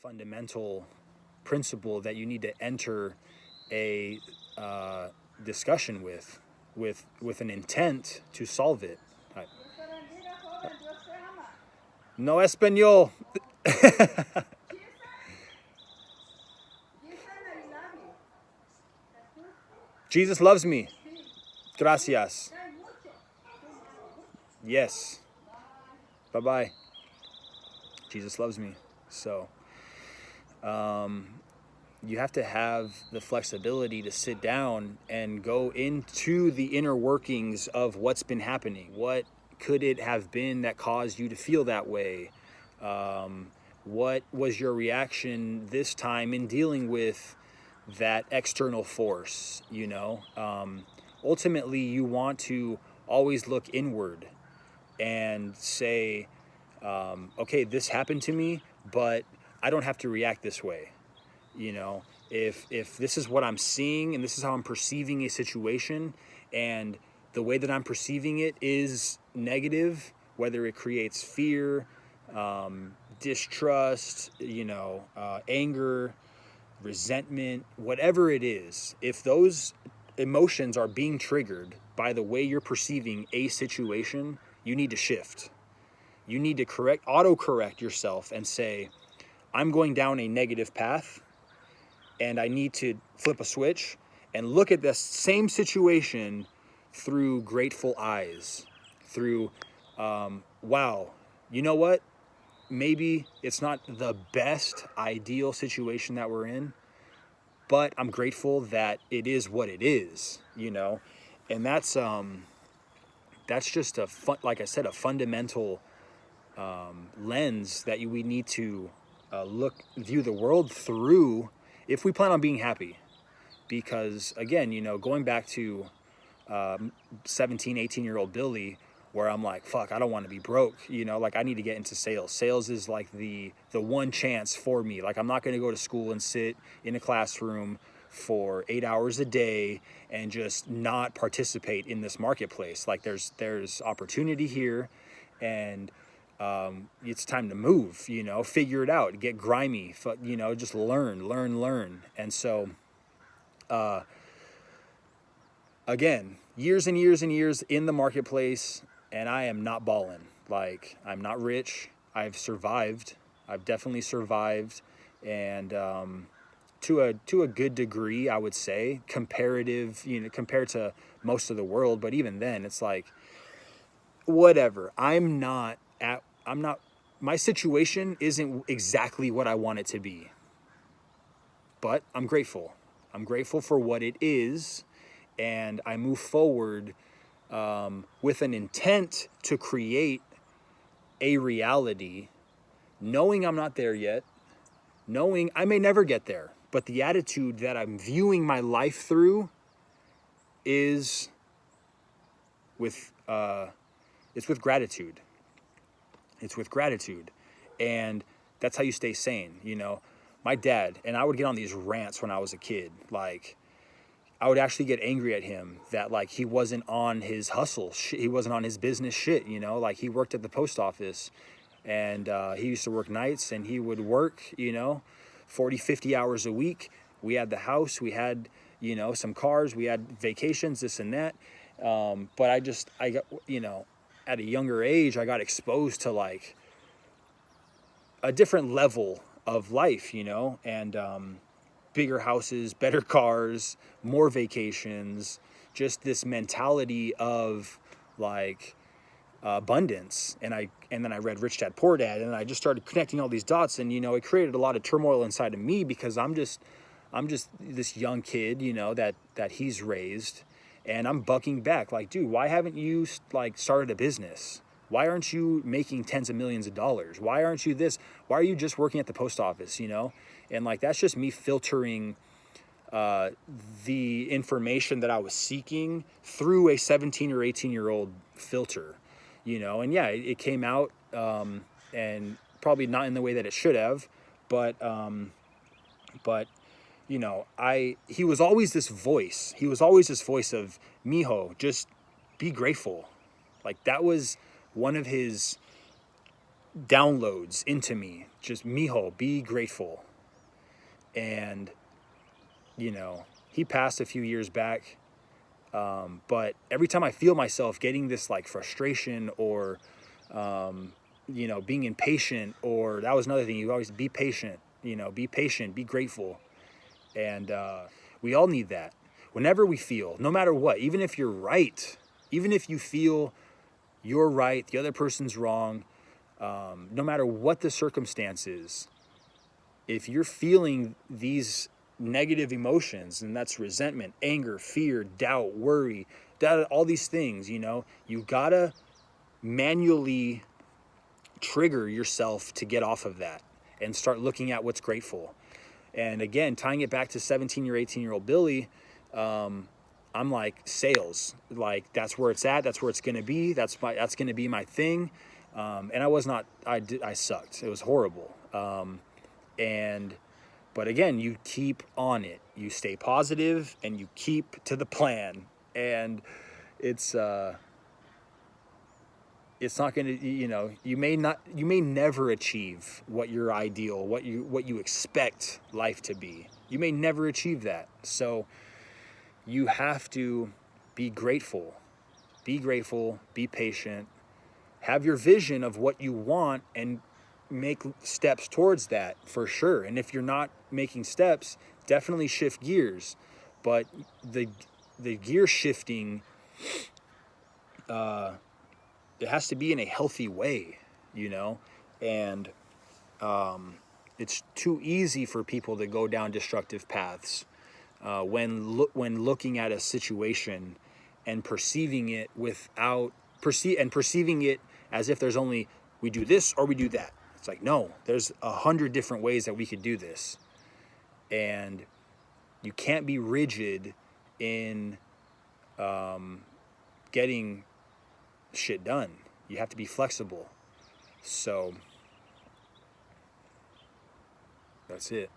fundamental principle that you need to enter a discussion with an intent to solve it. No español. Jesus loves me. Gracias. Yes. Bye-bye. Jesus loves me. So, you have to have the flexibility to sit down and go into the inner workings of what's been happening. What could it have been that caused you to feel that way? What was your reaction this time in dealing with that external force? Ultimately, you want to always look inward and say, okay, this happened to me, but I don't have to react this way. If this is what I'm seeing and this is how I'm perceiving a situation, and the way that I'm perceiving it is negative, whether it creates fear, distrust, anger, resentment, whatever it is, if those emotions are being triggered by the way you're perceiving a situation, you need to shift. You need to auto-correct yourself and say, I'm going down a negative path and I need to flip a switch and look at this same situation through grateful eyes, through, wow, you know what? Maybe it's not the best ideal situation that we're in, but I'm grateful that it is what it is, and that's just like I said, a fundamental lens that we need to view the world through if we plan on being happy. Because again, going back to 17, 18-year-old Billy, where I'm like, fuck, I don't want to be broke. I need to get into sales. Sales is like the one chance for me. Like, I'm not going to go to school and sit in a classroom for 8 hours a day and just not participate in this marketplace. Like, there's opportunity here, and it's time to move, figure it out, get grimy, just learn. And so, again, years and years and years in the marketplace, and I am not balling. Like, I'm not rich. I've survived. I've definitely survived. And, to a good degree, I would say, compared to most of the world. But even then, it's like, whatever. My situation isn't exactly what I want it to be, but I'm grateful. I'm grateful for what it is, and I move forward with an intent to create a reality, knowing I'm not there yet, knowing I may never get there, but the attitude that I'm viewing my life through is it's with gratitude. It's with gratitude. And that's how you stay sane. My dad, and I would get on these rants when I was a kid. Like, I would actually get angry at him that, like, he wasn't on his hustle. He wasn't on his business shit, Like, he worked at the post office, and he used to work nights, and he would work, 40, 50 hours a week. We had the house. We had, some cars. We had vacations, this and that. But I got, at a younger age, I got exposed to, like, a different level of life, and bigger houses, better cars, more vacations, just this mentality of, like, abundance. And then I read Rich Dad Poor Dad, and I just started connecting all these dots, and it created a lot of turmoil inside of me, because I'm just this young kid, that he's raised. And I'm bucking back, like, dude, why haven't you, like, started a business? Why aren't you making tens of millions of dollars? Why aren't you this? Why are you just working at the post office, And, like, that's just me filtering the information that I was seeking through a 17 or 18-year-old filter, And, yeah, it came out, and probably not in the way that it should have, but he was always this voice. He was always this voice of, mijo, just be grateful. Like, that was one of his downloads into me, just mijo, be grateful. And, you know, he passed a few years back. But every time I feel myself getting this like frustration or, you know, being impatient, or that was another thing, you always be patient, you know, be patient, be grateful. And we all need that. Whenever we feel, no matter what, even if you're right, even if you feel you're right, the other person's wrong, no matter what the circumstances, if you're feeling these negative emotions, and that's resentment, anger, fear, doubt, worry, all these things, you know, you gotta manually trigger yourself to get off of that and start looking at what's grateful. And again, tying it back to 17 or 18-year-old Billy, I'm like, sales, like that's where it's at. That's where it's going to be. That's going to be my thing. And I sucked. It was horrible. But again, you keep on it, you stay positive and you keep to the plan. And it's not going to, you know, you may never achieve what your ideal, what you expect life to be. You may never achieve that. So you have to be grateful, be patient, have your vision of what you want and make steps towards that for sure. And if you're not making steps, definitely shift gears. But the gear shifting, it has to be in a healthy way, you know? And it's too easy for people to go down destructive paths when looking at a situation and perceiving it perceiving it as if there's only, we do this or we do that. It's like, no, there's 100 different ways that we could do this. And you can't be rigid in getting shit done. You have to be flexible. So that's it.